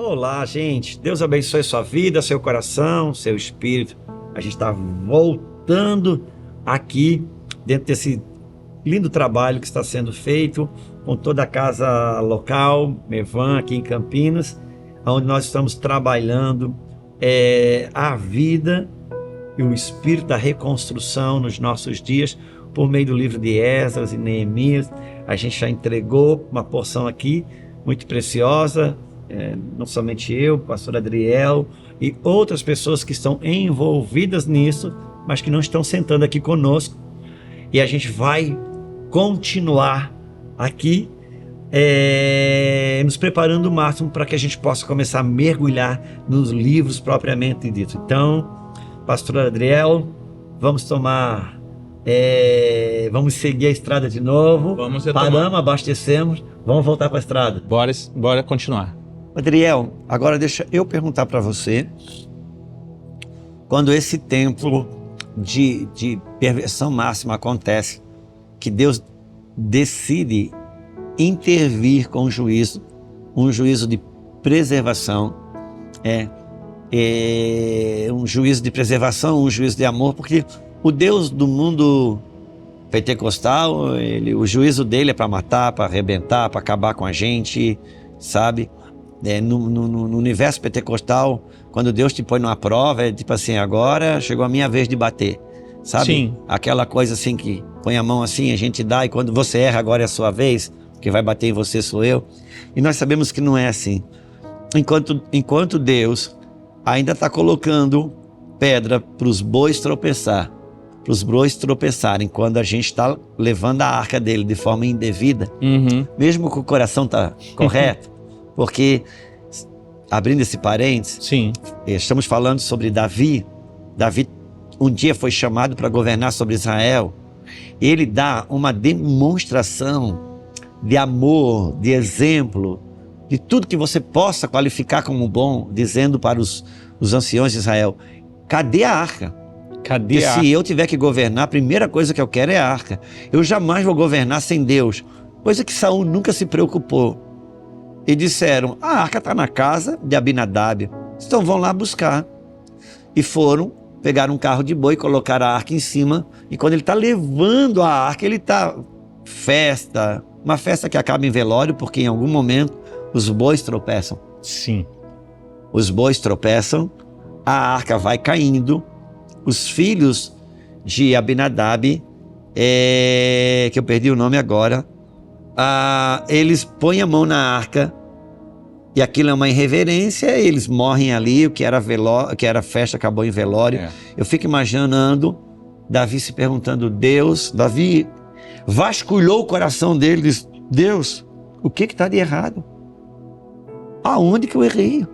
Olá, gente. Deus abençoe sua vida, seu coração, seu espírito. A gente está voltando aqui dentro desse lindo trabalho que está sendo feito com toda a casa local, Mevan, aqui em Campinas, onde nós estamos trabalhando a vida e o espírito da reconstrução nos nossos dias por meio do livro de Esdras e Neemias. A gente já entregou uma porção aqui muito preciosa, não somente eu, o pastor Adriel e outras pessoas que estão envolvidas nisso, mas que não estão sentando aqui conosco. E a gente vai continuar aqui nos preparando o máximo para que a gente possa começar a mergulhar nos livros propriamente ditos. Então, pastor Adriel, vamos seguir a estrada de novo. Paramos, abastecemos, vamos voltar para a estrada. Bora continuar. Adriel, agora deixa eu perguntar para você, quando esse tempo de perversão máxima acontece, que Deus decide intervir com juízo, um juízo de preservação, um juízo de preservação, um juízo de amor, porque o Deus do mundo pentecostal, o juízo dele é para matar, para arrebentar, para acabar com a gente, sabe? No universo pentecostal, quando Deus te põe numa prova, é tipo assim, agora chegou a minha vez de bater, sabe? Sim. Aquela coisa assim que põe a mão assim, a gente dá, e quando você erra, agora é a sua vez, quem vai bater em você sou eu. E nós sabemos que não é assim. Enquanto Deus ainda está colocando pedra para os bois tropeçarem, quando a gente está levando a arca dele de forma indevida, mesmo que o coração está correto, porque, abrindo esse parênteses, Sim. Estamos falando sobre Davi. Davi um dia foi chamado para governar sobre Israel. Ele dá uma demonstração de amor, de exemplo, de tudo que você possa qualificar como bom, dizendo para os anciões de Israel: cadê a arca? Cadê a arca? Se eu tiver que governar, a primeira coisa que eu quero é a arca. Eu jamais vou governar sem Deus. Coisa que Saul nunca se preocupou. E disseram: a arca está na casa de Abinadab, então vão lá buscar. E foram, pegaram um carro de boi, colocaram a arca em cima, e quando ele está levando a arca, ele está uma festa que acaba em velório, porque em algum momento os bois tropeçam. Sim. Os bois tropeçam, a arca vai caindo, os filhos de Abinadab, que eu perdi o nome agora, eles põem a mão na arca, e aquilo é uma irreverência, eles morrem ali, o que era festa acabou em velório. Eu fico imaginando Davi se perguntando: Davi vasculhou o coração dele e disse: Deus, o que está de errado? Aonde que eu errei?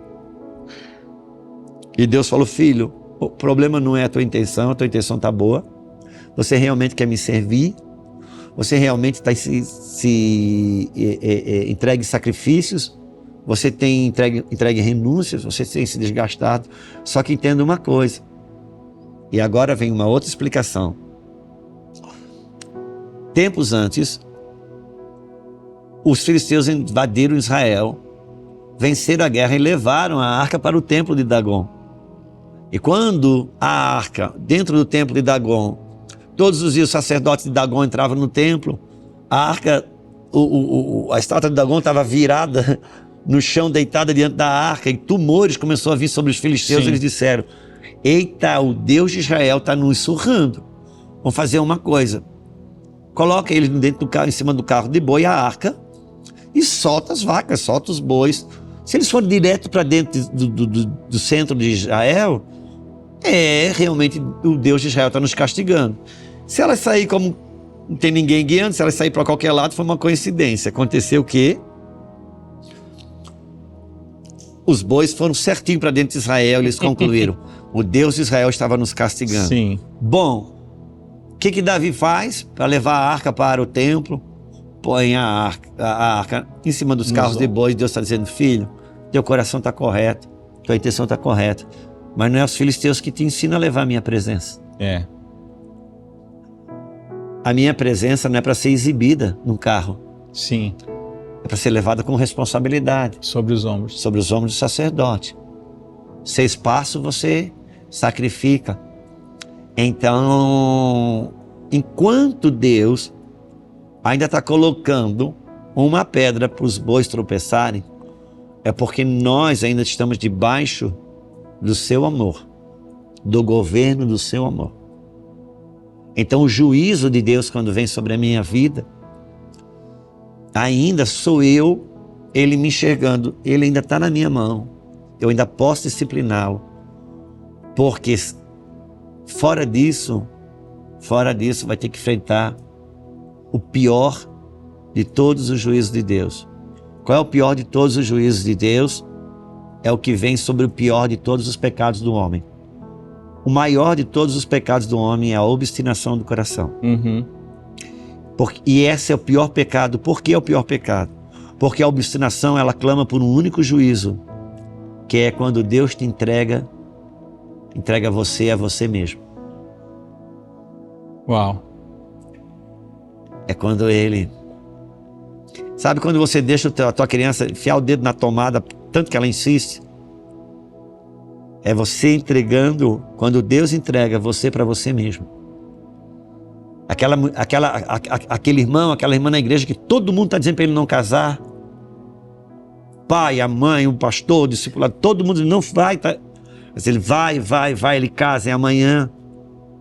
E Deus falou: filho, o problema não é a tua intenção está boa, você realmente quer me servir, você realmente está entregue sacrifícios, você tem entregue renúncias, você tem se desgastado. Só que entenda uma coisa, e agora vem uma outra explicação. Tempos antes, os filisteus invadiram Israel, venceram a guerra e levaram a arca para o templo de Dagon. E quando a arca, dentro do templo de Dagon, todos os dias os sacerdotes de Dagon entravam no templo, a arca, a estátua de Dagon estava virada no chão, deitada diante da arca, e tumores começaram a vir sobre os filisteus. Sim. Eles disseram: eita, o Deus de Israel está nos surrando. Vamos fazer uma coisa: coloca eles dentro do carro, em cima do carro de boi, a arca, e solta as vacas, solta os bois. Se eles forem direto para dentro do centro de Israel, realmente o Deus de Israel está nos castigando. Se elas sair como não tem ninguém guiando, se elas sair para qualquer lado, foi uma coincidência. Aconteceu o quê? Os bois foram certinho para dentro de Israel, eles concluíram: o Deus de Israel estava nos castigando. Sim. Bom, o que Davi faz para levar a arca para o templo? Põe a arca em cima dos carros de bois. Deus está dizendo: filho, teu coração está correto, tua intenção está correta, mas não é os filisteus que te ensinam a levar a minha presença. A minha presença não é para ser exibida num carro. Sim. é para ser levada com responsabilidade. Sobre os ombros. Sobre os ombros do sacerdote. 6 passos você sacrifica. Então, enquanto Deus ainda está colocando uma pedra para os bois tropeçarem, é porque nós ainda estamos debaixo do seu amor, do governo do seu amor. Então o juízo de Deus, quando vem sobre a minha vida, ainda sou eu, ele me enxergando, ele ainda está na minha mão, eu ainda posso discipliná-lo, porque fora disso vai ter que enfrentar o pior de todos os juízos de Deus. Qual é o pior de todos os juízos de Deus? É o que vem sobre o pior de todos os pecados do homem. O maior de todos os pecados do homem é a obstinação do coração. E esse é o pior pecado. Por que é o pior pecado? Porque a obstinação, ela clama por um único juízo, que é quando Deus te entrega você a você mesmo. Uau! É quando ele... Sabe quando você deixa a tua criança enfiar o dedo na tomada, tanto que ela insiste? É você entregando, quando Deus entrega você para você mesmo. Aquele irmão, aquela irmã na igreja que todo mundo está dizendo para ele não casar. Pai, a mãe, o pastor, o discipulado, todo mundo não vai. Tá? Mas ele vai, ele casa e amanhã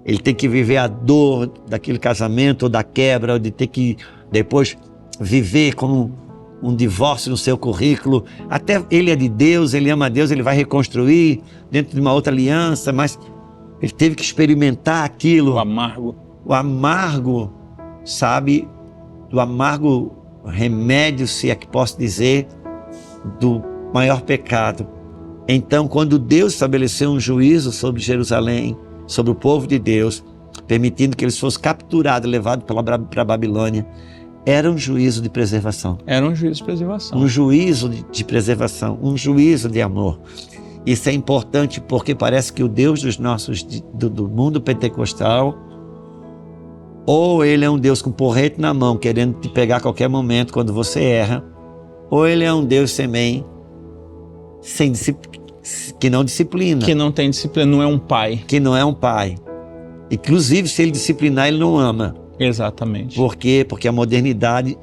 ele tem que viver a dor daquele casamento ou da quebra, ou de ter que depois viver como um divórcio no seu currículo. Até ele é de Deus, ele ama a Deus, ele vai reconstruir dentro de uma outra aliança, mas ele teve que experimentar aquilo. O amargo, sabe? O amargo remédio, se é que posso dizer, do maior pecado. Então, quando Deus estabeleceu um juízo sobre Jerusalém, sobre o povo de Deus, permitindo que eles fossem capturados e levados para a Babilônia, era um juízo de preservação. Era um juízo de preservação. Um juízo de preservação, um juízo de amor. Isso é importante porque parece que o Deus do mundo pentecostal, ou ele é um Deus com porrete na mão, querendo te pegar a qualquer momento quando você erra, ou ele é um Deus também que não disciplina. Que não tem disciplina, não é um pai. Que não é um pai. Inclusive, se ele disciplinar, ele não ama. Exatamente. Por quê? Porque a modernidade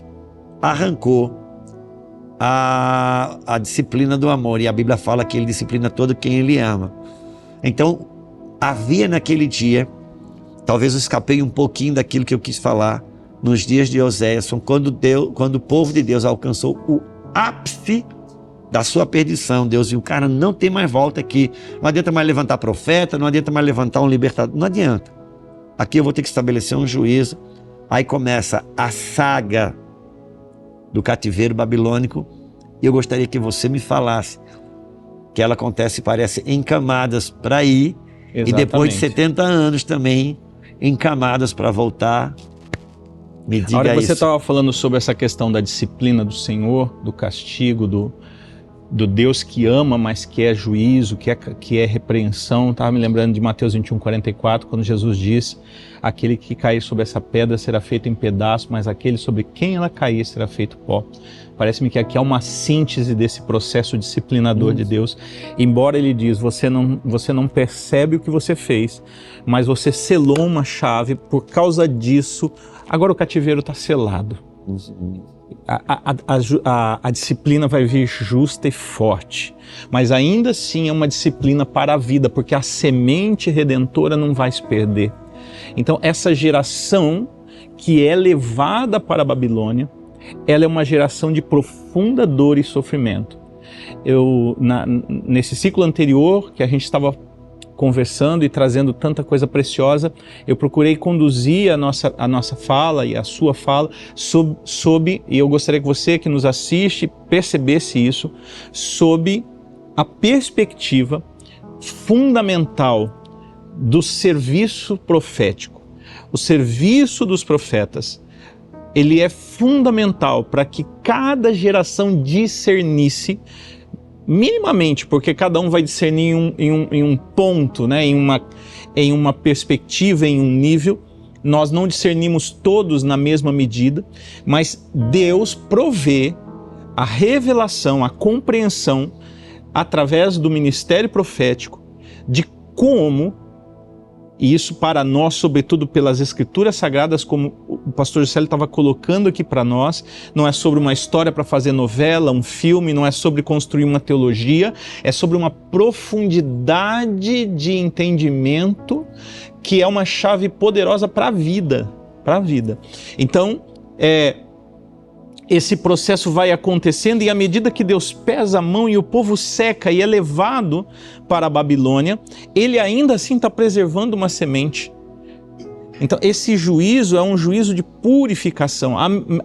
arrancou a disciplina do amor. E a Bíblia fala que ele disciplina todo quem ele ama. Então, havia naquele dia, talvez eu escapei um pouquinho daquilo que eu quis falar, nos dias de Oséias, quando o povo de Deus alcançou o ápice da sua perdição. Deus viu, cara, não tem mais volta aqui. Não adianta mais levantar profeta, não adianta mais levantar um libertador. Não adianta. Aqui eu vou ter que estabelecer um juízo. Aí começa a saga do cativeiro babilônico. E eu gostaria que você me falasse que ela acontece, parece, em camadas para ir. Exatamente. E depois de 70 anos também, em camadas para voltar. Me diga isso. A hora que você estava falando sobre essa questão da disciplina do Senhor, do castigo, do Deus que ama, mas que é juízo, que é repreensão. Estava me lembrando de Mateus 21:44, quando Jesus diz: aquele que cair sobre essa pedra será feito em pedaços, mas aquele sobre quem ela cair será feito pó. Parece-me que aqui é uma síntese desse processo disciplinador de Deus. Embora ele diz, você não percebe o que você fez, mas você selou uma chave, por causa disso, agora o cativeiro está selado. A disciplina vai vir justa e forte, mas ainda assim é uma disciplina para a vida, porque a semente redentora não vai se perder. Então essa geração que é levada para a Babilônia, ela é uma geração de profunda dor e sofrimento. Nesse ciclo anterior que a gente estava conversando e trazendo tanta coisa preciosa, eu procurei conduzir a nossa fala e a sua fala e eu gostaria que você que nos assiste percebesse isso, sob a perspectiva fundamental do serviço profético. O serviço dos profetas, ele é fundamental para que cada geração discernisse minimamente, porque cada um vai discernir em um ponto, né? em uma perspectiva, em um nível. Nós não discernimos todos na mesma medida, mas Deus provê a revelação, a compreensão, através do ministério profético, de como, e isso para nós, sobretudo pelas Escrituras Sagradas, como o pastor Juscelio estava colocando aqui para nós, não é sobre uma história para fazer novela, um filme, não é sobre construir uma teologia, é sobre uma profundidade de entendimento que é uma chave poderosa para a vida, Então, esse processo vai acontecendo e à medida que Deus pesa a mão e o povo seca e é levado para a Babilônia, ele ainda assim está preservando uma semente. Então esse juízo é um juízo de purificação.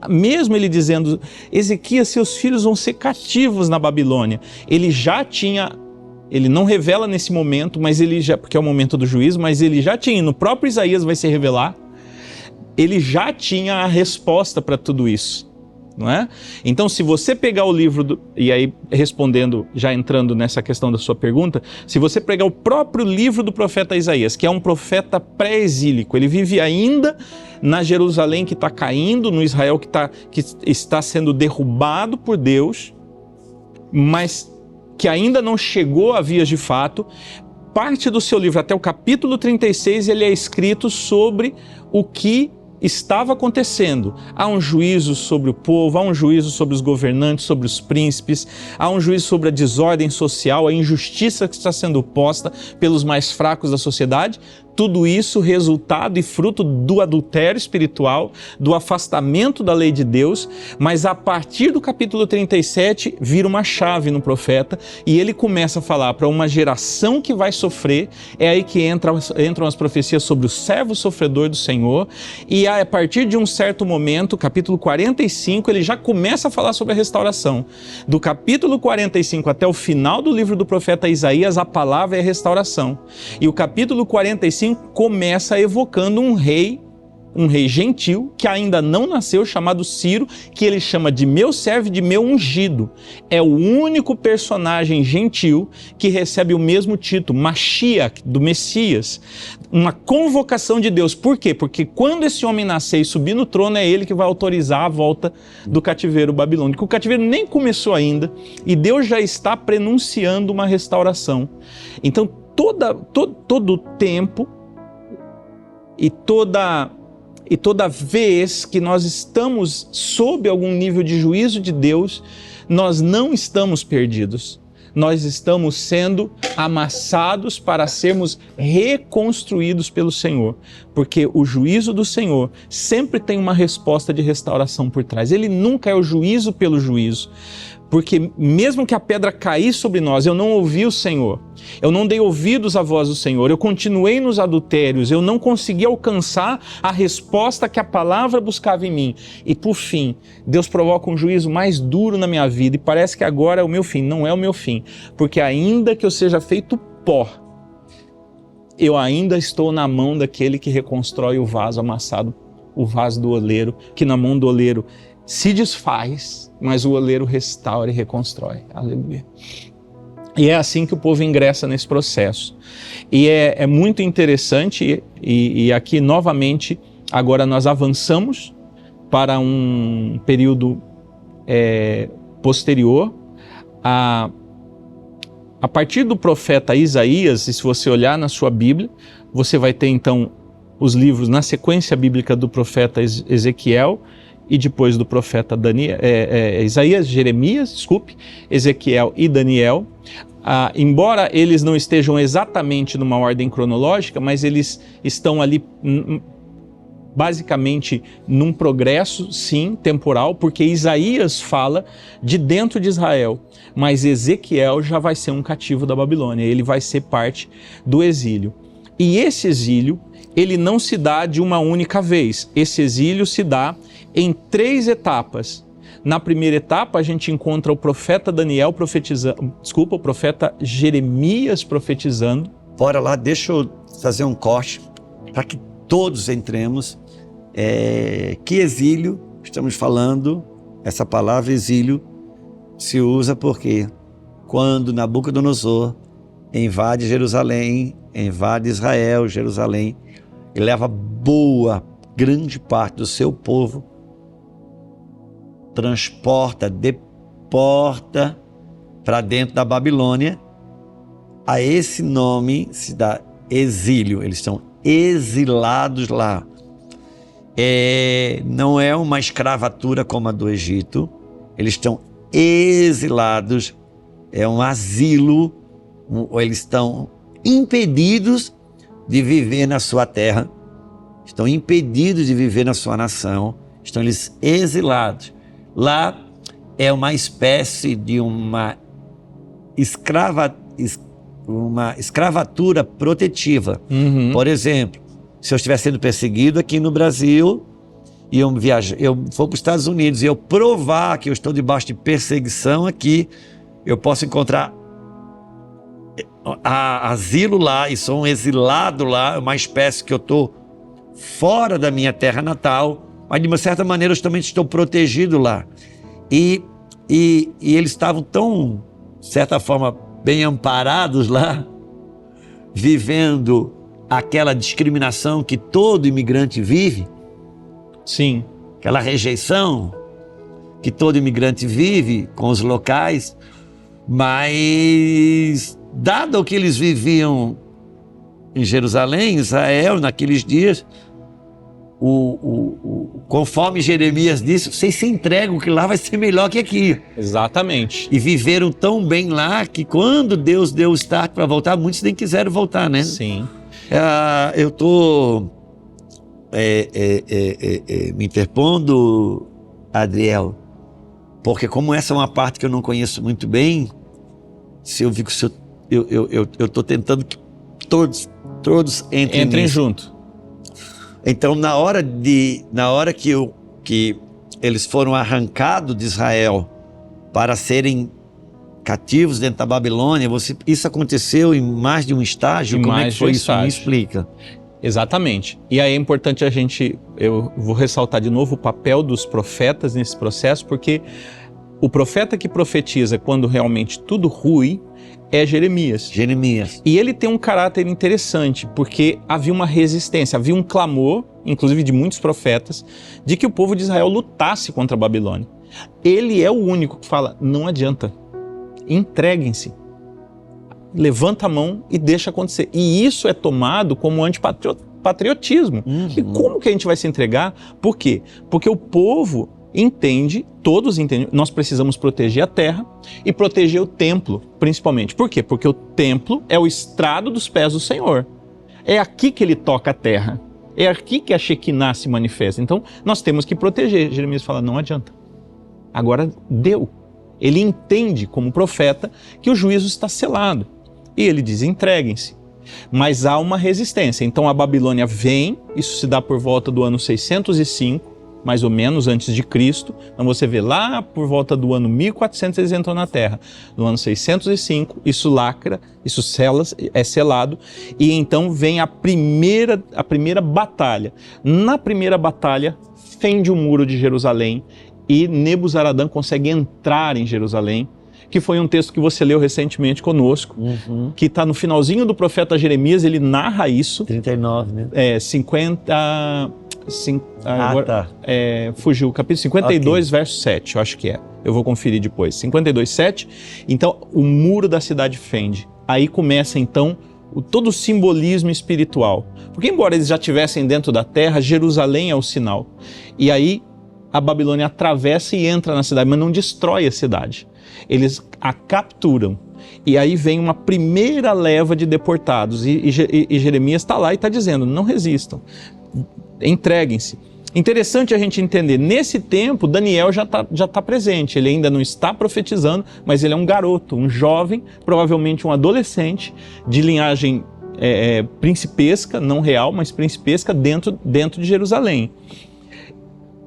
Mesmo ele dizendo, Ezequias, seus filhos vão ser cativos na Babilônia. Ele já tinha, ele não revela nesse momento, mas ele já, porque é o momento do juízo, mas ele já tinha, no próprio Isaías vai se revelar, ele já tinha a resposta para tudo isso. Não é? Então, se você pegar o livro, e aí respondendo, já entrando nessa questão da sua pergunta, se você pegar o próprio livro do profeta Isaías, que é um profeta pré-exílico, ele vive ainda na Jerusalém que está caindo, no Israel que está sendo derrubado por Deus, mas que ainda não chegou a vias de fato. Parte do seu livro, até o capítulo 36, ele é escrito sobre o que estava acontecendo. Há um juízo sobre o povo, há um juízo sobre os governantes, sobre os príncipes, há um juízo sobre a desordem social, a injustiça que está sendo posta pelos mais fracos da sociedade. Tudo isso resultado e fruto do adultério espiritual, do afastamento da lei de Deus, mas a partir do capítulo 37 vira uma chave no profeta e ele começa a falar para uma geração que vai sofrer. É aí que entram as profecias sobre o servo sofredor do Senhor, e a partir de um certo momento, capítulo 45, ele já começa a falar sobre a restauração. Do capítulo 45 até o final do livro do profeta Isaías, a palavra é restauração. E o capítulo 45 começa evocando um rei gentil, que ainda não nasceu, chamado Ciro, que ele chama de meu servo, de meu ungido. É o único personagem gentil que recebe o mesmo título, Mashiach, do Messias. Uma convocação de Deus. Por quê? Porque quando esse homem nascer e subir no trono, é ele que vai autorizar a volta do cativeiro babilônico. O cativeiro nem começou ainda e Deus já está prenunciando uma restauração. Então, todo tempo e toda vez que nós estamos sob algum nível de juízo de Deus, nós não estamos perdidos. Nós estamos sendo amassados para sermos reconstruídos pelo Senhor, porque o juízo do Senhor sempre tem uma resposta de restauração por trás. Ele nunca é o juízo pelo juízo. Porque mesmo que a pedra caísse sobre nós, eu não ouvi o Senhor, eu não dei ouvidos à voz do Senhor, eu continuei nos adultérios, eu não consegui alcançar a resposta que a palavra buscava em mim. E por fim, Deus provoca um juízo mais duro na minha vida e parece que agora é o meu fim. Não é o meu fim, porque ainda que eu seja feito pó, eu ainda estou na mão daquele que reconstrói o vaso amassado, o vaso do oleiro, que na mão do oleiro se desfaz, mas o oleiro restaura e reconstrói. Aleluia. E é assim que o povo ingressa nesse processo. E é muito interessante, e aqui novamente, agora nós avançamos para um período posterior. A partir do profeta Isaías, e se você olhar na sua Bíblia, você vai ter então os livros na sequência bíblica do profeta Ezequiel, e depois do profeta Ezequiel e Daniel. Embora eles não estejam exatamente numa ordem cronológica, mas eles estão ali basicamente num progresso, sim, temporal, porque Isaías fala de dentro de Israel, mas Ezequiel já vai ser um cativo da Babilônia, ele vai ser parte do exílio. E esse exílio, ele não se dá de uma única vez, esse exílio se dá em 3 etapas. Na primeira etapa, a gente encontra o profeta o profeta Jeremias profetizando. Bora lá, deixa eu fazer um corte para que todos entremos. Que exílio estamos falando? Essa palavra exílio se usa porque quando Nabucodonosor invade Jerusalém, invade Israel, Jerusalém, e leva grande parte do seu povo, transporta, porta para dentro da Babilônia. A esse nome se dá exílio, eles estão exilados lá. Não é uma escravatura como a do Egito, eles estão exilados, é um asilo, eles estão impedidos de viver na sua terra, estão impedidos de viver na sua nação, estão eles exilados. Lá é uma espécie de uma escravatura protetiva. Por exemplo, se eu estiver sendo perseguido aqui no Brasil e eu for para os Estados Unidos e eu provar que eu estou debaixo de perseguição aqui, eu posso encontrar asilo lá e sou um exilado lá, uma espécie que eu estou fora da minha terra natal, mas de uma certa maneira eu também estou protegido lá. E eles estavam tão, de certa forma, bem amparados lá, vivendo aquela discriminação que todo imigrante vive. Sim. Aquela rejeição que todo imigrante vive com os locais, mas dado o que eles viviam em Jerusalém, Israel, naqueles dias, conforme Jeremias disse, vocês se entregam que lá vai ser melhor que aqui. Exatamente. E viveram tão bem lá que quando Deus deu o start para voltar, muitos nem quiseram voltar, né? Sim. Eu estou me interpondo, Adriel, porque como essa é uma parte que eu não conheço muito bem, se eu vi que eu estou tentando que todos entrem junto. Então, na hora que eles foram arrancados de Israel para serem cativos dentro da Babilônia, isso aconteceu em mais de um estágio? Como é que foi isso? Me explica. Exatamente. E aí é importante eu vou ressaltar de novo o papel dos profetas nesse processo, porque o profeta que profetiza quando realmente tudo rui é Jeremias. E ele tem um caráter interessante, porque havia uma resistência, havia um clamor, inclusive de muitos profetas, de que o povo de Israel lutasse contra a Babilônia. Ele é o único que fala, não adianta, entreguem-se, levanta a mão e deixa acontecer. E isso é tomado como antipatriotismo. E como que a gente vai se entregar? Por quê? Porque o povo entende, todos entendem, nós precisamos proteger a terra e proteger o templo, principalmente. Por quê? Porque o templo é o estrado dos pés do Senhor. É aqui que ele toca a terra. É aqui que a Shekinah se manifesta. Então, nós temos que proteger. Jeremias fala, não adianta. Agora deu. Ele entende, como profeta, que o juízo está selado. E ele diz, entreguem-se. Mas há uma resistência. Então, a Babilônia vem, isso se dá por volta do ano 605, mais ou menos antes de Cristo. Então você vê lá por volta do ano 1400 eles entram na Terra. No ano 605 isso lacra, isso é selado, e então vem a primeira batalha. Na primeira batalha fende o muro de Jerusalém e Nebuzaradã consegue entrar em Jerusalém, que foi um texto que você leu recentemente conosco, que está no finalzinho do profeta Jeremias, ele narra isso. 39, né? 50... agora, fugiu o capítulo 52, okay. Verso 7, eu acho que é. Eu vou conferir depois. 52, 7. Então, o muro da cidade fende. Aí começa, então, todo o simbolismo espiritual. Porque, embora eles já estivessem dentro da terra, Jerusalém é o sinal. E aí, a Babilônia atravessa e entra na cidade, mas não destrói a cidade. Eles a capturam. E aí vem uma primeira leva de deportados. E Jeremias está lá e está dizendo, não resistam. Entreguem-se. Interessante a gente entender, nesse tempo Daniel já tá presente, ele ainda não está profetizando, mas ele é um garoto, um jovem, provavelmente um adolescente, de linhagem principesca, não real, mas principesca dentro de Jerusalém.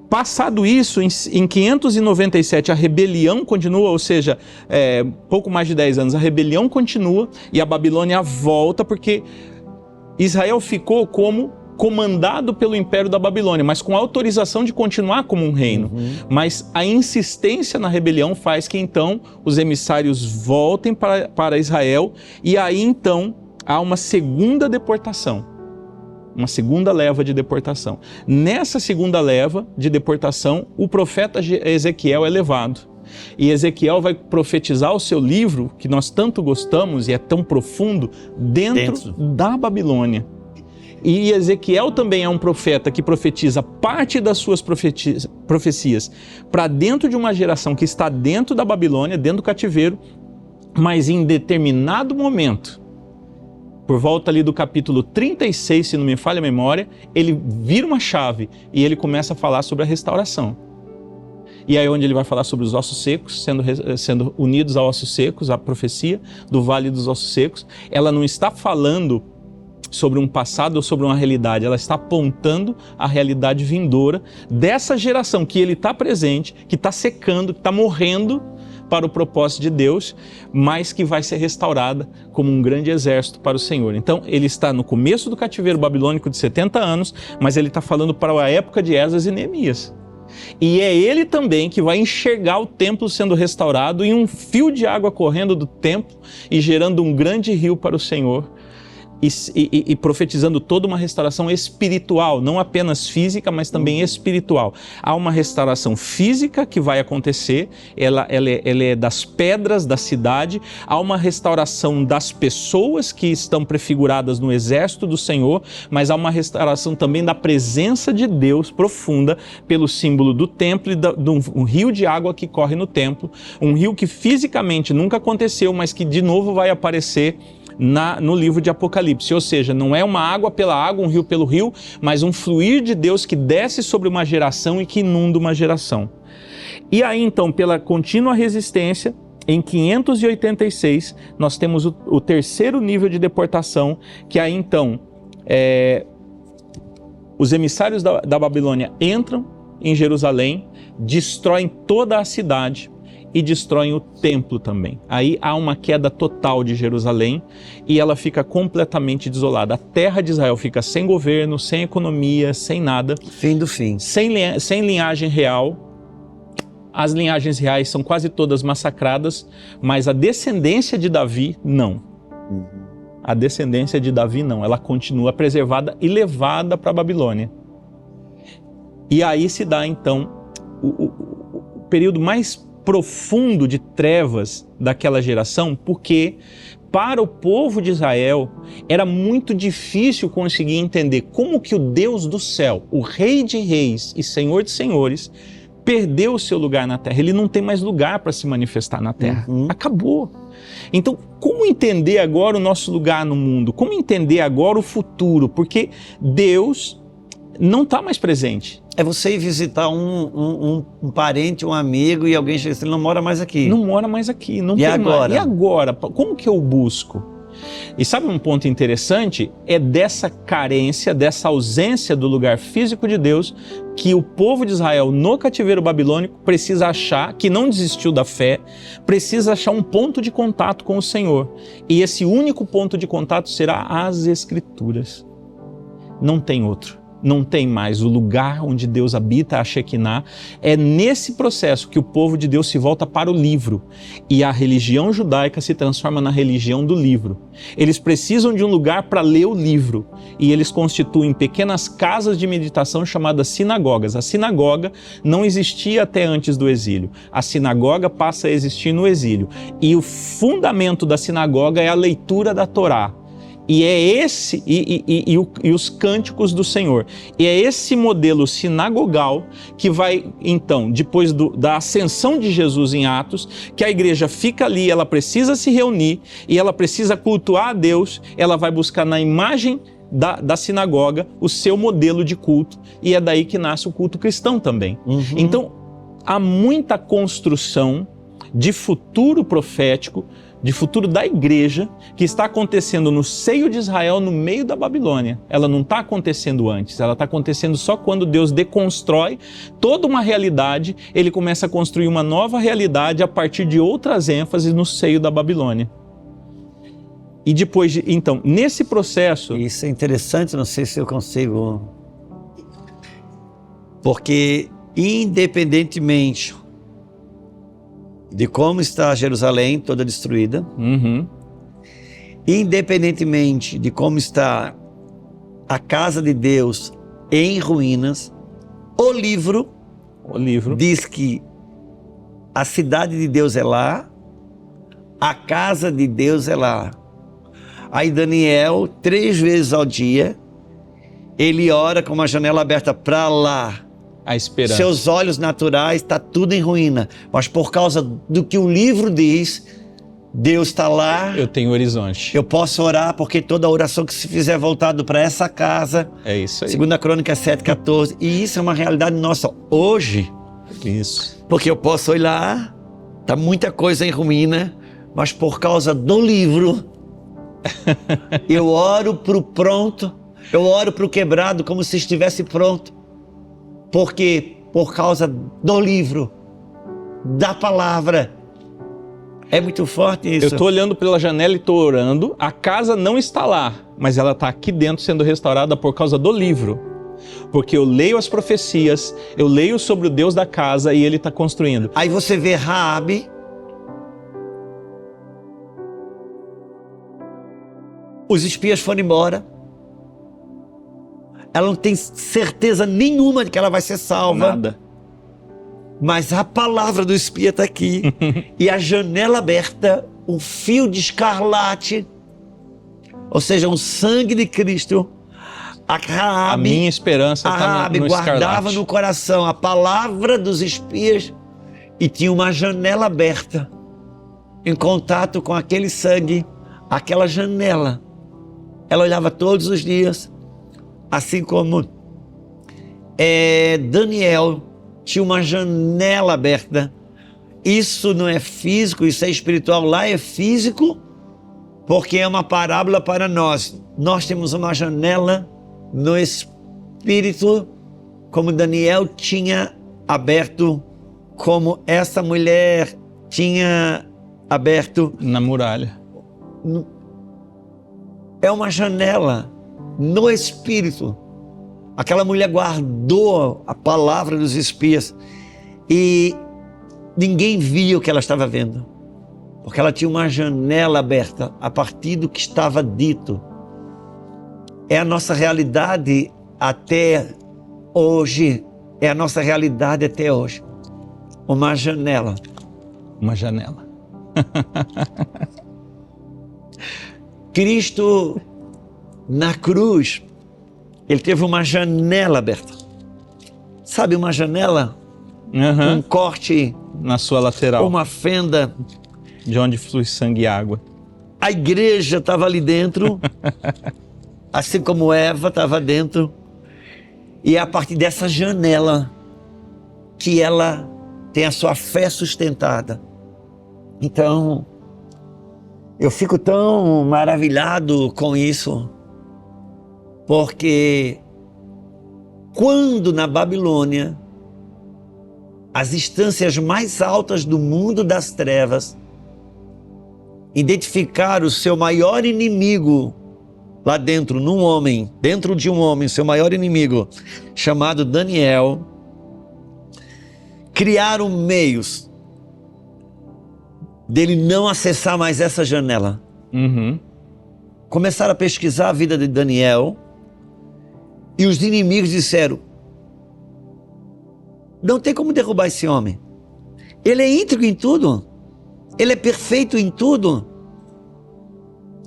Passado isso, em 597 a rebelião continua, ou seja, pouco mais de 10 anos, a rebelião continua e a Babilônia volta, porque Israel ficou como comandado pelo Império da Babilônia, mas com autorização de continuar como um reino. Mas a insistência na rebelião faz que então os emissários voltem para Israel, e aí então há uma segunda deportação, uma segunda leva de deportação. Nessa segunda leva de deportação, o profeta Ezequiel é levado. E Ezequiel vai profetizar o seu livro, que nós tanto gostamos e é tão profundo, dentro da Babilônia. E Ezequiel também é um profeta que profetiza parte das suas profecias para dentro de uma geração que está dentro da Babilônia, dentro do cativeiro, mas em determinado momento, por volta ali do capítulo 36, se não me falha a memória, ele vira uma chave e ele começa a falar sobre a restauração. E aí onde ele vai falar sobre os ossos secos, sendo unidos a ossos secos, a profecia do Vale dos Ossos Secos, ela não está falando sobre um passado ou sobre uma realidade, ela está apontando a realidade vindoura dessa geração que ele está presente, que está secando, que está morrendo para o propósito de Deus, mas que vai ser restaurada como um grande exército para o Senhor. Então ele está no começo do cativeiro babilônico de 70 anos, mas ele está falando para a época de Esdras e Neemias. E é ele também que vai enxergar o templo sendo restaurado e um fio de água correndo do templo e gerando um grande rio para o Senhor. E profetizando toda uma restauração espiritual, não apenas física, mas também espiritual. Há uma restauração física que vai acontecer, ela é das pedras da cidade, há uma restauração das pessoas que estão prefiguradas no exército do Senhor, mas há uma restauração também da presença de Deus profunda pelo símbolo do templo e de um rio de água que corre no templo, um rio que fisicamente nunca aconteceu, mas que de novo vai aparecer no livro de Apocalipse, ou seja, não é uma água pela água, um rio pelo rio, mas um fluir de Deus que desce sobre uma geração e que inunda uma geração. E aí então, pela contínua resistência, em 586, nós temos o terceiro nível de deportação, que aí então, os emissários da Babilônia entram em Jerusalém, destroem toda a cidade, e destroem o templo também. Aí há uma queda total de Jerusalém e ela fica completamente desolada. A terra de Israel fica sem governo, sem economia, sem nada. Fim do fim. Sem linhagem real. As linhagens reais são quase todas massacradas, mas a descendência de Davi, não. A descendência de Davi, não. Ela continua preservada e levada para a Babilônia. E aí se dá, então, o período mais profundo de trevas daquela geração, porque para o povo de Israel era muito difícil conseguir entender como que o Deus do céu, o Rei de Reis e Senhor de Senhores, perdeu o seu lugar na terra. Ele não tem mais lugar para se manifestar na terra. Acabou. Então, como entender agora o nosso lugar no mundo? Como entender agora o futuro? Porque Deus não está mais presente. É você ir visitar um parente, um amigo, e alguém chega assim, ele não mora mais aqui. Não mora mais aqui. Não e tem agora? Mais. E agora? Como que eu busco? E sabe um ponto interessante? É dessa carência, dessa ausência do lugar físico de Deus, que o povo de Israel no cativeiro babilônico precisa achar, que não desistiu da fé, precisa achar um ponto de contato com o Senhor. E esse único ponto de contato será as Escrituras. Não tem outro. Não tem mais o lugar onde Deus habita, a Shekinah. É nesse processo que o povo de Deus se volta para o livro e a religião judaica se transforma na religião do livro. Eles precisam de um lugar para ler o livro e eles constituem pequenas casas de meditação chamadas sinagogas. A sinagoga não existia até antes do exílio. A sinagoga passa a existir no exílio e o fundamento da sinagoga é a leitura da Torá. E é esse, e os cânticos do Senhor. E é esse modelo sinagogal que vai, então, depois da ascensão de Jesus em Atos, que a igreja fica ali, ela precisa se reunir e ela precisa cultuar a Deus, ela vai buscar na imagem da sinagoga o seu modelo de culto, e é daí que nasce o culto cristão também. Então, há muita construção de futuro profético, de futuro da igreja, que está acontecendo no seio de Israel, no meio da Babilônia. Ela não está acontecendo antes, ela está acontecendo só quando Deus deconstrói toda uma realidade, ele começa a construir uma nova realidade a partir de outras ênfases no seio da Babilônia. E depois, então, nesse processo... Isso é interessante, não sei se eu consigo... Porque, independentemente de como está Jerusalém toda destruída, independentemente de como está a casa de Deus em ruínas, o livro diz que a cidade de Deus é lá, a casa de Deus é lá. Aí Daniel, 3 vezes ao dia, ele ora com uma janela aberta para lá. A esperança. Seus olhos naturais, está tudo em ruína. Mas por causa do que o livro diz, Deus está lá. Eu tenho horizonte. Eu posso orar, porque toda oração que se fizer voltado para essa casa. É isso aí. 2 Crônica 7,14. E isso é uma realidade nossa hoje. Isso. Porque eu posso olhar, está muita coisa em ruína, mas por causa do livro, eu oro para o pronto, eu oro para o quebrado como se estivesse pronto. Porque por causa do livro, da palavra. É muito forte isso. Eu estou olhando pela janela e estou orando, a casa não está lá, mas ela está aqui dentro sendo restaurada por causa do livro. Porque eu leio as profecias, eu leio sobre o Deus da casa e ele está construindo. Aí você vê Raabe, os espias foram embora, ela não tem certeza nenhuma de que ela vai ser salva. Nada. Mas a palavra do espia está aqui. E a janela aberta, o fio de escarlate, ou seja, o sangue de Cristo. A minha esperança está no guardava escarlate. no coração a palavra dos espias e tinha uma janela aberta em contato com aquele sangue, aquela janela. Ela olhava todos os dias, assim como Daniel tinha uma janela aberta. Isso não é físico, isso é espiritual. Lá é físico, porque é uma parábola para nós. Nós temos uma janela no espírito, como Daniel tinha aberto, como essa mulher tinha aberto na muralha. É uma janela no espírito. Aquela mulher guardou a palavra dos espias e ninguém via o que ela estava vendo, porque ela tinha uma janela aberta a partir do que estava dito. É a nossa realidade até hoje. É a nossa realidade até hoje. Uma janela. Uma janela. Cristo, na cruz, ele teve uma janela aberta. Sabe, uma janela? Um corte. Na sua lateral. Uma fenda. De onde flui sangue e água. A igreja estava ali dentro. Assim como Eva estava dentro. E é a partir dessa janela que ela tem a sua fé sustentada. Então, eu fico tão maravilhado com isso, porque quando na Babilônia, as instâncias mais altas do mundo das trevas identificaram o seu maior inimigo lá dentro, num homem, dentro de um homem, seu maior inimigo, chamado Daniel, criaram meios dele não acessar mais essa janela. Começaram a pesquisar a vida de Daniel e os inimigos disseram: não tem como derrubar esse homem. Ele é íntegro em tudo. Ele é perfeito em tudo.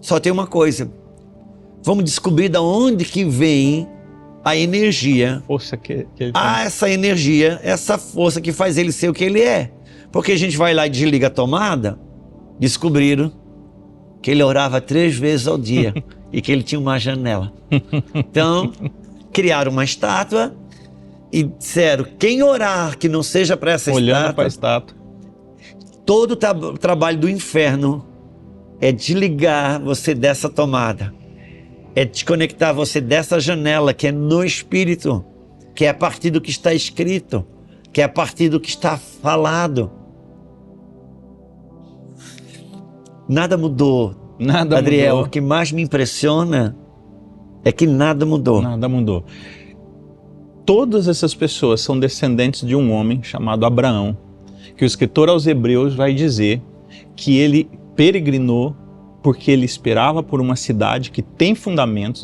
Só tem uma coisa. Vamos descobrir de onde que vem a energia. Força que ele tem. Essa energia, essa força que faz ele ser o que ele é. Porque a gente vai lá e desliga a tomada. Descobriram que ele orava 3 vezes ao dia e que ele tinha uma janela. Então, criaram uma estátua e disseram: quem orar que não seja para essa olhando para a estátua. Todo o trabalho do inferno é desligar você dessa tomada, é desconectar você dessa janela que é no espírito, que é a partir do que está escrito, que é a partir do que está falado. Nada mudou. Nada Adriel, mudou. o que mais me impressiona é que nada mudou. Nada mudou. Todas essas pessoas são descendentes de um homem chamado Abraão, que o escritor aos Hebreus vai dizer que ele peregrinou porque ele esperava por uma cidade que tem fundamentos,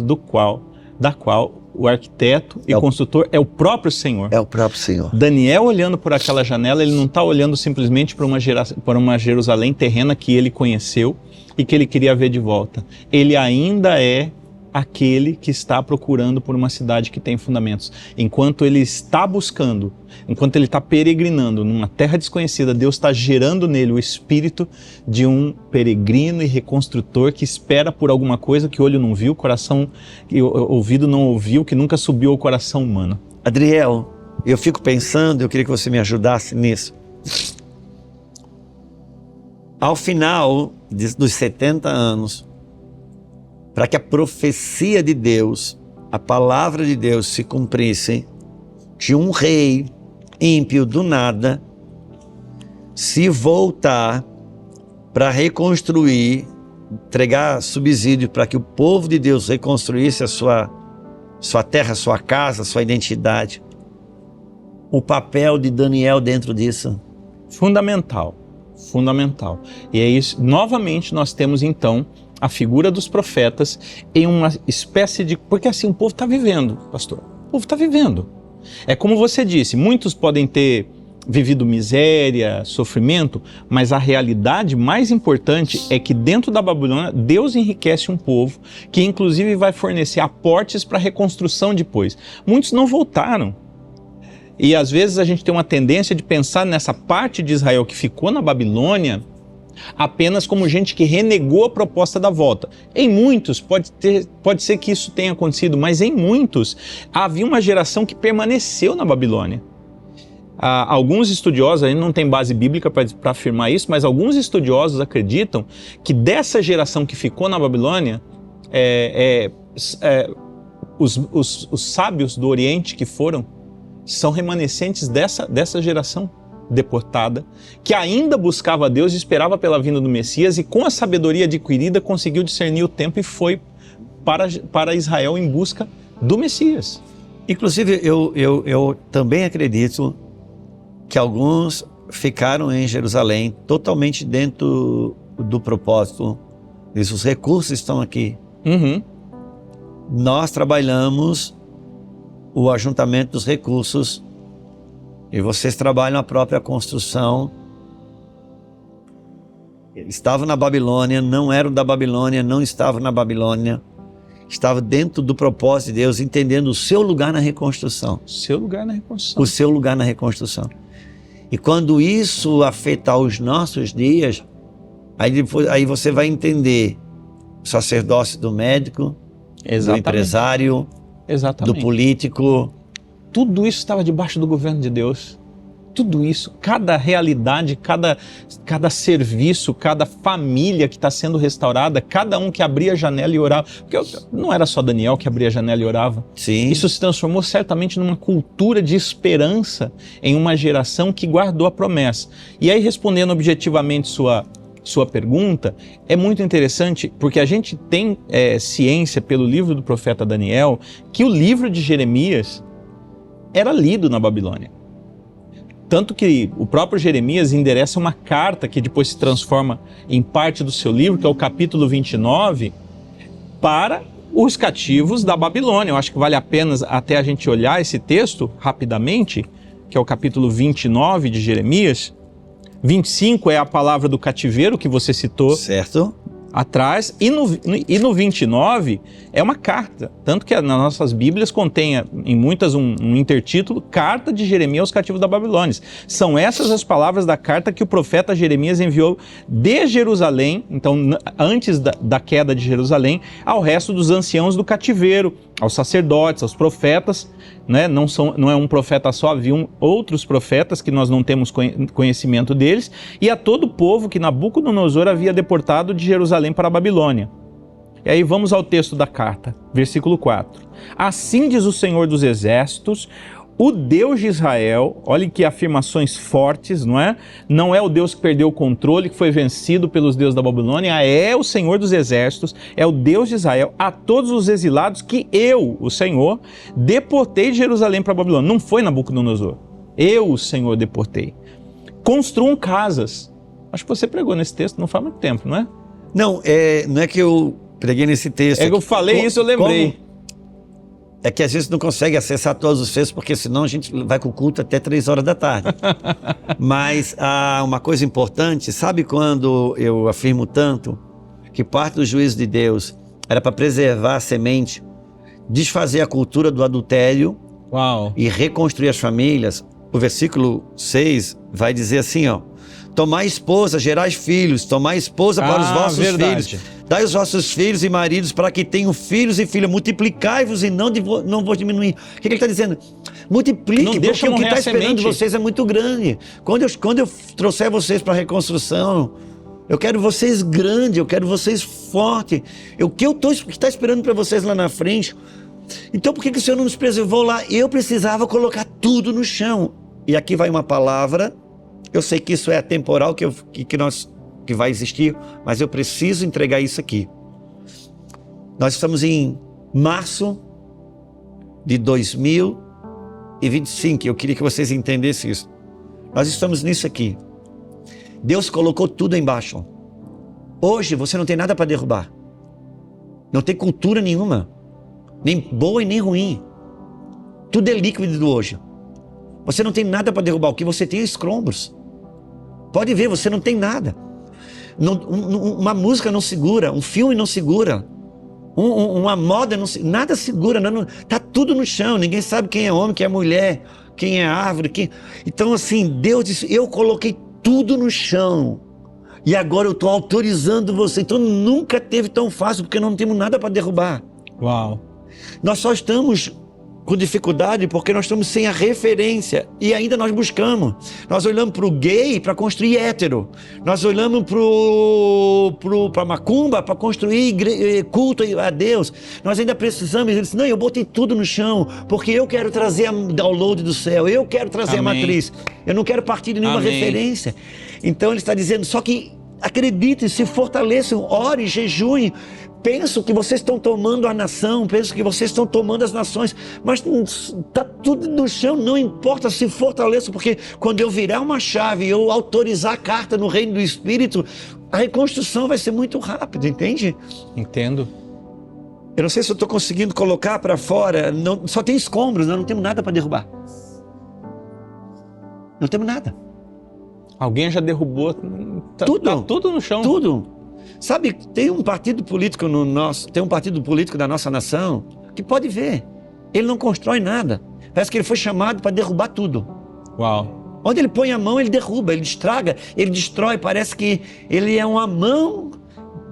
da qual o arquiteto e construtor é o próprio Senhor. É o próprio Senhor. Daniel olhando por aquela janela, ele não está olhando simplesmente para uma Jerusalém terrena que ele conheceu e que ele queria ver de volta. Ele ainda é aquele que está procurando por uma cidade que tem fundamentos. Enquanto ele está buscando, enquanto ele está peregrinando numa terra desconhecida, Deus está gerando nele o espírito de um peregrino e reconstrutor que espera por alguma coisa que o olho não viu, coração, que o ouvido não ouviu, que nunca subiu ao coração humano. Adriel, eu fico pensando, eu queria que você me ajudasse nisso. Ao final dos 70 anos, para que a profecia de Deus, a palavra de Deus se cumprisse, de um rei ímpio do nada se voltar para reconstruir, entregar subsídio para que o povo de Deus reconstruísse a sua terra, a sua casa, a sua identidade. O papel de Daniel dentro disso. Fundamental. E é isso, novamente nós temos então a figura dos profetas em uma espécie de... Porque assim, o povo está vivendo, pastor. O povo está vivendo. É como você disse, muitos podem ter vivido miséria, sofrimento, mas a realidade mais importante é que dentro da Babilônia, Deus enriquece um povo que inclusive vai fornecer aportes para a reconstrução depois. Muitos não voltaram. E às vezes a gente tem uma tendência de pensar nessa parte de Israel que ficou na Babilônia apenas como gente que renegou a proposta da volta. Em muitos, pode ser que isso tenha acontecido, mas em muitos havia uma geração que permaneceu na Babilônia. Alguns estudiosos, aí não tem base bíblica para afirmar isso, mas alguns estudiosos acreditam que dessa geração que ficou na Babilônia, os sábios do Oriente que foram, são remanescentes dessa geração deportada, que ainda buscava a Deus e esperava pela vinda do Messias, e com a sabedoria adquirida conseguiu discernir o tempo e foi para Israel em busca do Messias. Inclusive, eu também acredito que alguns ficaram em Jerusalém totalmente dentro do propósito. Os recursos estão aqui. Uhum. Nós trabalhamos o ajuntamento dos recursos e vocês trabalham a própria construção. Eles estavam na Babilônia, não eram da Babilônia, não estavam na Babilônia. Estavam dentro do propósito de Deus, entendendo o seu lugar na reconstrução. Seu lugar na reconstrução. O seu lugar na reconstrução. E quando isso afetar os nossos dias, aí você vai entender o sacerdócio do médico, Exatamente. do empresário, Exatamente. do político. Tudo isso estava debaixo do governo de Deus. Tudo isso, cada realidade, cada serviço, cada família que está sendo restaurada, cada um que abria a janela e orava. Porque não era só Daniel que abria a janela e orava. Sim. Isso se transformou certamente numa cultura de esperança em uma geração que guardou a promessa. E aí, respondendo objetivamente sua pergunta, é muito interessante porque a gente tem ciência pelo livro do profeta Daniel que o livro de Jeremias era lido na Babilônia. Tanto que o próprio Jeremias endereça uma carta que depois se transforma em parte do seu livro, que é o capítulo 29, para os cativos da Babilônia. Eu acho que vale a pena até a gente olhar esse texto rapidamente, que é o capítulo 29 de Jeremias. 25 é a palavra do cativeiro que você citou. Certo. Atrás, e no 29 é uma carta, tanto que nas nossas Bíblias contém em muitas um intertítulo, Carta de Jeremias aos cativos da Babilônia. São essas as palavras da carta que o profeta Jeremias enviou de Jerusalém, então antes da queda de Jerusalém, ao resto dos anciãos do cativeiro, aos sacerdotes, aos profetas, né? Não é um profeta só, havia outros profetas que nós não temos conhecimento deles, e a todo o povo que Nabucodonosor havia deportado de Jerusalém para a Babilônia. E aí vamos ao texto da carta, versículo 4. Assim diz o Senhor dos Exércitos, o Deus de Israel, olha que afirmações fortes, não é? Não é o Deus que perdeu o controle, que foi vencido pelos deuses da Babilônia, é o Senhor dos Exércitos, é o Deus de Israel, a todos os exilados que eu, o Senhor, deportei de Jerusalém para a Babilônia. Não foi Nabucodonosor, eu, o Senhor, deportei. Construam casas. Acho que você pregou nesse texto não faz muito tempo, não é? Não, não é que eu preguei nesse texto. É que eu falei isso, eu lembrei. É que às vezes não consegue acessar todos os textos, porque senão a gente vai com o culto até 3 horas da tarde. Mas uma coisa importante, sabe quando eu afirmo tanto que parte do juízo de Deus era para preservar a semente, desfazer a cultura do adultério e reconstruir as famílias? O versículo 6 vai dizer assim, ó: tomai esposa, gerais filhos, tomai esposa para os vossos filhos. Dai os vossos filhos e maridos para que tenham filhos e filhas. Multiplicai-vos e não vos diminuir. O que ele está dizendo? Multiplique, porque o que está esperando de vocês é muito grande. Quando eu trouxer vocês para a reconstrução, eu quero vocês grandes, eu quero vocês fortes. O que está esperando para vocês lá na frente. Então por que o Senhor não nos preservou lá? Eu precisava colocar tudo no chão. E aqui vai uma palavra. Eu sei que isso é atemporal, que vai existir, mas eu preciso entregar isso aqui. Nós estamos em março de 2025. Eu queria que vocês entendessem isso. Nós estamos nisso aqui. Deus colocou tudo embaixo. Hoje você não tem nada para derrubar. Não tem cultura nenhuma. Nem boa e nem ruim. Tudo é líquido hoje. Você não tem nada para derrubar. O que você tem é escombros. Pode ver, você não tem nada. Uma música não segura, um filme não segura, uma moda não segura, nada segura, está tudo no chão, ninguém sabe quem é homem, quem é mulher, quem é árvore. Então assim, Deus disse, eu coloquei tudo no chão e agora eu estou autorizando você. Então nunca teve tão fácil, porque não temos nada para derrubar. Nós só estamos com dificuldade porque nós estamos sem a referência e ainda nós buscamos. Nós olhamos para o gay para construir hétero. Nós olhamos para a macumba para construir culto a Deus. Nós ainda precisamos. Ele disse, não, eu botei tudo no chão porque eu quero trazer a download do céu. Eu quero trazer a matriz. Eu não quero partir de nenhuma referência. Então ele está dizendo, só que acreditem, se fortaleçam, ore, jejuem. Penso que vocês estão tomando a nação, penso que vocês estão tomando as nações, mas está tudo no chão, não importa, se fortaleça, porque quando eu virar uma chave, eu autorizar a carta no reino do Espírito, a reconstrução vai ser muito rápida, entende? Entendo. Eu não sei se eu estou conseguindo colocar para fora, só tem escombros, nós não temos nada para derrubar. Não temos nada. Alguém já derrubou tudo. Tá tudo no chão. Tudo. Sabe, tem um partido político da nossa nação que pode ver, ele não constrói nada. Parece que ele foi chamado para derrubar tudo. Onde ele põe a mão, ele derruba, ele estraga, ele destrói. Parece que ele é uma mão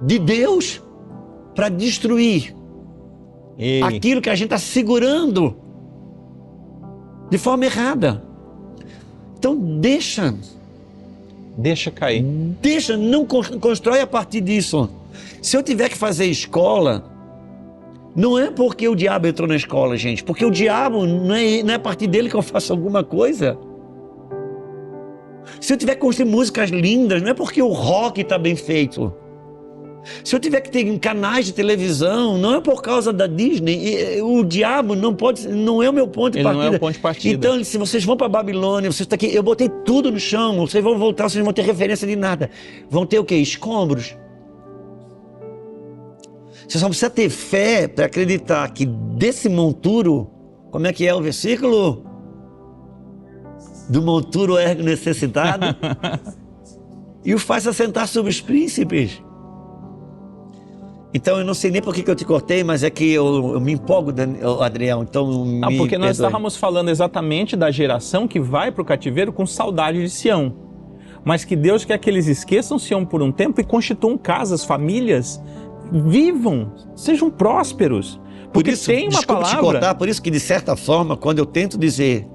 de Deus para destruir aquilo que a gente está segurando de forma errada. Então deixa cair. Não constrói a partir disso. Se eu tiver que fazer escola, não é porque o diabo entrou na escola, gente. Porque o diabo não é a partir dele que eu faço alguma coisa. Se eu tiver que construir músicas lindas, não é porque o rock está bem feito. Se eu tiver que ter canais de televisão, não é por causa da Disney. O diabo não é o meu ponto de partida. Ele não é o ponto de partida. Então, se vocês vão para a Babilônia, vocês estão aqui, eu botei tudo no chão, vocês vão voltar, vocês não vão ter referência de nada. Vão ter o quê? Escombros. Você só precisa ter fé para acreditar que desse monturo, como é que é o versículo? Do monturo ergue o necessitado e o faz assentar sobre os príncipes. Então eu não sei nem por que eu te cortei, mas é que eu me empolgo, Adriel, então porque nós estávamos falando exatamente da geração que vai para o cativeiro com saudade de Sião. Mas que Deus quer que eles esqueçam Sião por um tempo e constituam casas, famílias, vivam, sejam prósperos. Porque por isso, tem uma palavra... te cortar, por isso que de certa forma, quando eu tento dizer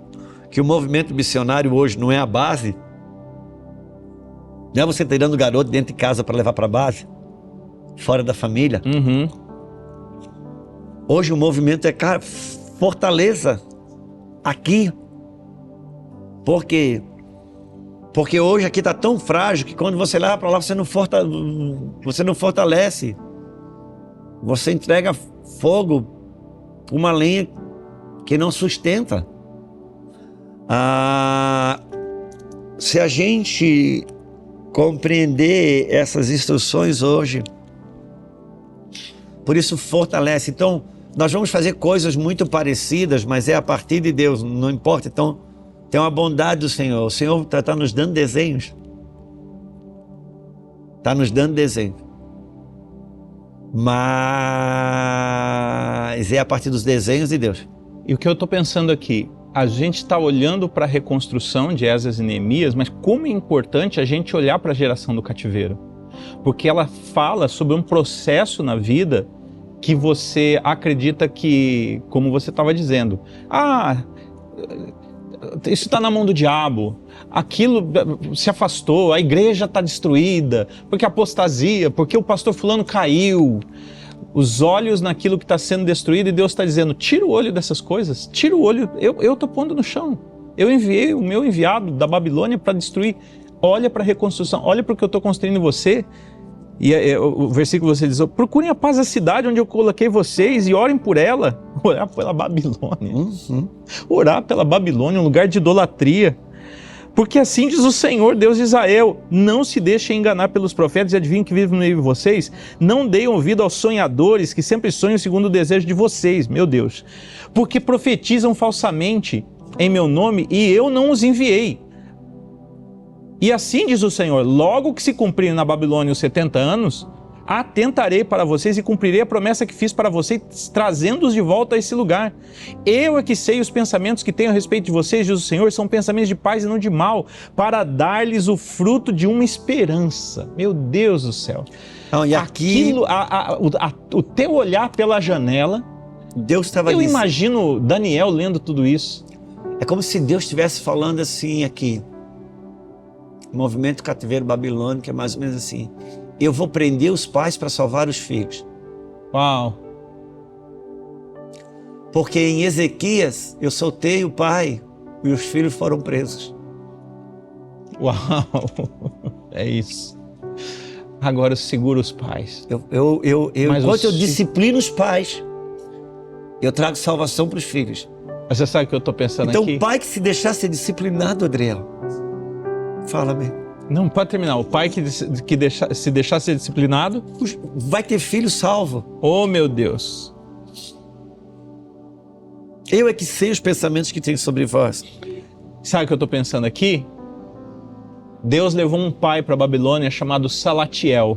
que o movimento missionário hoje não é a base, não é você tirando o garoto dentro de casa para levar para a base, fora da família. Hoje o movimento é, cara, fortaleza aqui. Por quê? Porque hoje aqui está tão frágil que quando você leva para lá, você não fortalece. Você entrega fogo para uma lenha que não sustenta. Se a gente compreender essas instruções hoje, por isso fortalece. Então, nós vamos fazer coisas muito parecidas, mas é a partir de Deus, não importa. Então, tem uma bondade do Senhor. O Senhor está nos dando desenhos. Está nos dando desenhos. Mas é a partir dos desenhos de Deus. E o que eu estou pensando aqui, a gente está olhando para a reconstrução de Esdras e Neemias, mas como é importante a gente olhar para a geração do cativeiro. Porque ela fala sobre um processo na vida que você acredita que, como você estava dizendo, isso está na mão do diabo, aquilo se afastou, a igreja está destruída, porque a apostasia, porque o pastor fulano caiu. Os olhos naquilo que está sendo destruído, e Deus está dizendo, tira o olho dessas coisas, tira o olho, eu estou pondo no chão. Eu enviei o meu enviado da Babilônia para destruir. Olha para a reconstrução, olha para o que eu estou construindo em você. E o versículo você diz, procurem a paz da cidade onde eu coloquei vocês e orem por ela. Orar pela Babilônia. Orar pela Babilônia, um lugar de idolatria. Porque assim diz o Senhor, Deus de Israel, não se deixem enganar pelos profetas e adivinhem que vivem no meio de vocês. Não deem ouvido aos sonhadores que sempre sonham segundo o desejo de vocês, meu Deus. Porque profetizam falsamente em meu nome e eu não os enviei. E assim diz o Senhor, logo que se cumprirem na Babilônia os 70 anos, atentarei para vocês e cumprirei a promessa que fiz para vocês, trazendo-os de volta a esse lugar. Eu é que sei os pensamentos que tenho a respeito de vocês, diz o Senhor, são pensamentos de paz e não de mal, para dar-lhes o fruto de uma esperança. Meu Deus do céu. Não, e aqui... o teu olhar pela janela, Deus estava eu imagino Daniel lendo tudo isso. É como se Deus estivesse falando assim aqui. O movimento cativeiro babilônico é mais ou menos assim. Eu vou prender os pais para salvar os filhos. Uau! Porque em Ezequias eu soltei o pai e os filhos foram presos. Uau! É isso. Agora eu seguro os pais. Enquanto eu disciplino os pais, eu trago salvação para os filhos. Mas você sabe o que eu estou pensando então, aqui? Então o pai que se deixar ser disciplinado, Adriel, fala-me. Não, pode terminar. O pai que se deixar ser disciplinado... vai ter filho salvo. Oh, meu Deus. Eu é que sei os pensamentos que tenho sobre vós. Sabe o que eu estou pensando aqui? Deus levou um pai para a Babilônia chamado Salatiel.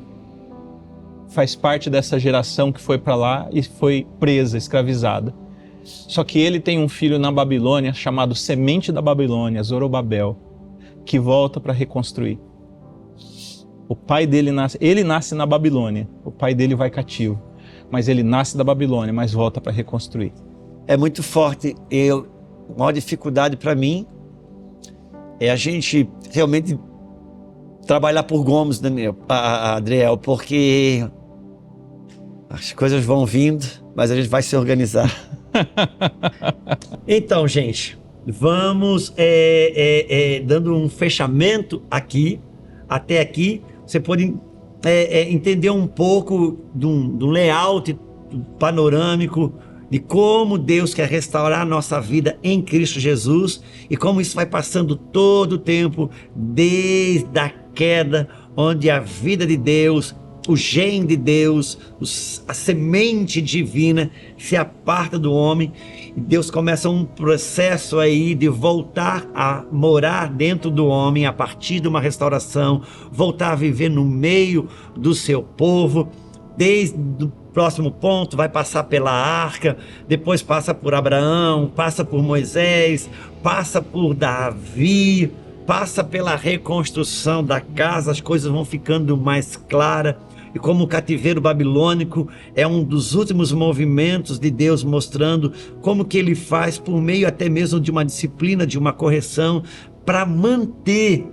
Faz parte dessa geração que foi para lá e foi presa, escravizada. Só que ele tem um filho na Babilônia chamado Semente da Babilônia, Zorobabel, que volta para reconstruir. O pai dele nasce na Babilônia, o pai dele vai cativo, mas ele nasce da Babilônia, mas volta para reconstruir. É muito forte. A maior dificuldade para mim é a gente realmente trabalhar por Gomes, Adriel, porque as coisas vão vindo, mas a gente vai se organizar. Então, gente, vamos dando um fechamento aqui. Até aqui, você pode entender um pouco do layout panorâmico de como Deus quer restaurar a nossa vida em Cristo Jesus e como isso vai passando todo o tempo, desde a queda, onde a vida de Deus, o gene de Deus, a semente divina se aparta do homem e Deus começa um processo aí de voltar a morar dentro do homem a partir de uma restauração, voltar a viver no meio do seu povo. Desde o próximo ponto vai passar pela arca, depois passa por Abraão, passa por Moisés, passa por Davi, passa pela reconstrução da casa, as coisas vão ficando mais claras. E como o cativeiro babilônico é um dos últimos movimentos de Deus, mostrando como que ele faz por meio até mesmo de uma disciplina, de uma correção, para manter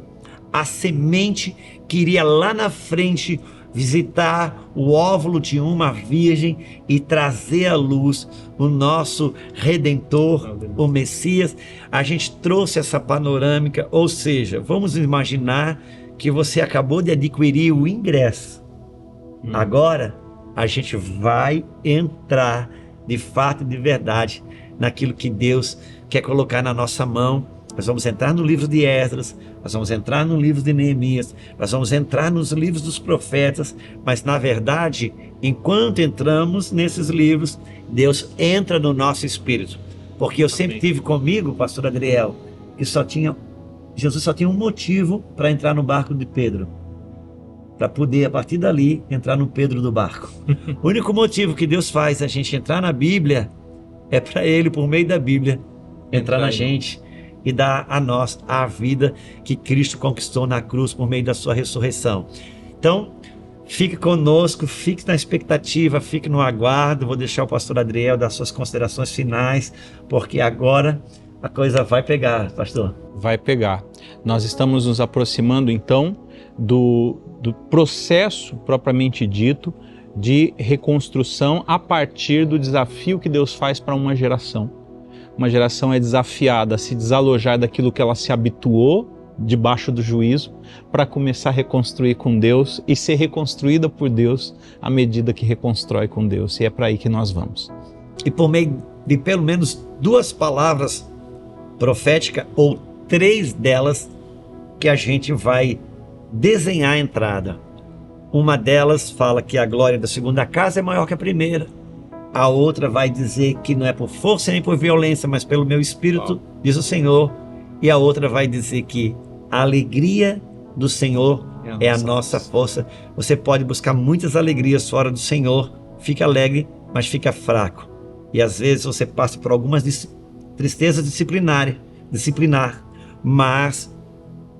a semente que iria lá na frente visitar o óvulo de uma virgem e trazer à luz o nosso Redentor, o Messias. A gente trouxe essa panorâmica, ou seja, vamos imaginar que você acabou de adquirir o ingresso. Agora a gente vai entrar de fato e de verdade naquilo que Deus quer colocar na nossa mão nós vamos entrar no livro de Esdras, nós vamos entrar no livro de Neemias, nós vamos entrar nos livros dos profetas, mas na verdade, enquanto entramos nesses livros, Deus entra no nosso espírito. Porque eu sempre tive comigo, pastor Adriel, que Jesus só tinha um motivo para entrar no barco de Pedro. Para poder, a partir dali, entrar no Pedro do barco. O único motivo que Deus faz a gente entrar na Bíblia é para Ele, por meio da Bíblia, entrar na gente e dar a nós a vida que Cristo conquistou na cruz por meio da sua ressurreição. Então, fique conosco, fique na expectativa, fique no aguardo. Vou deixar o pastor Adriel dar suas considerações finais, porque agora a coisa vai pegar, pastor. Vai pegar. Nós estamos nos aproximando, então, do processo propriamente dito de reconstrução a partir do desafio que Deus faz para uma geração. Uma geração é desafiada a se desalojar daquilo que ela se habituou debaixo do juízo para começar a reconstruir com Deus e ser reconstruída por Deus à medida que reconstrói com Deus. E é para aí que nós vamos. E por meio de pelo menos 2 palavras proféticas, ou 3 delas, que a gente vai desenhar a entrada. Uma delas fala que a glória da segunda casa é maior que a primeira. A outra vai dizer que não é por força nem por violência, mas pelo meu espírito, diz o Senhor. E a outra vai dizer que a alegria do Senhor é a nossa força. Você pode buscar muitas alegrias fora do Senhor, fica alegre, mas fica fraco. E às vezes você passa por algumas tristezas disciplinar, mas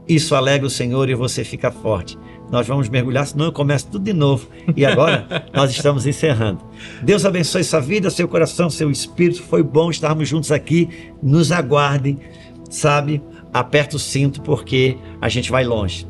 isso alegra o Senhor e você fica forte. Nós vamos mergulhar, senão eu começo tudo de novo. E agora nós estamos encerrando. Deus abençoe sua vida, seu coração, seu espírito. Foi bom estarmos juntos aqui. Nos aguardem, sabe? Aperta o cinto porque a gente vai longe.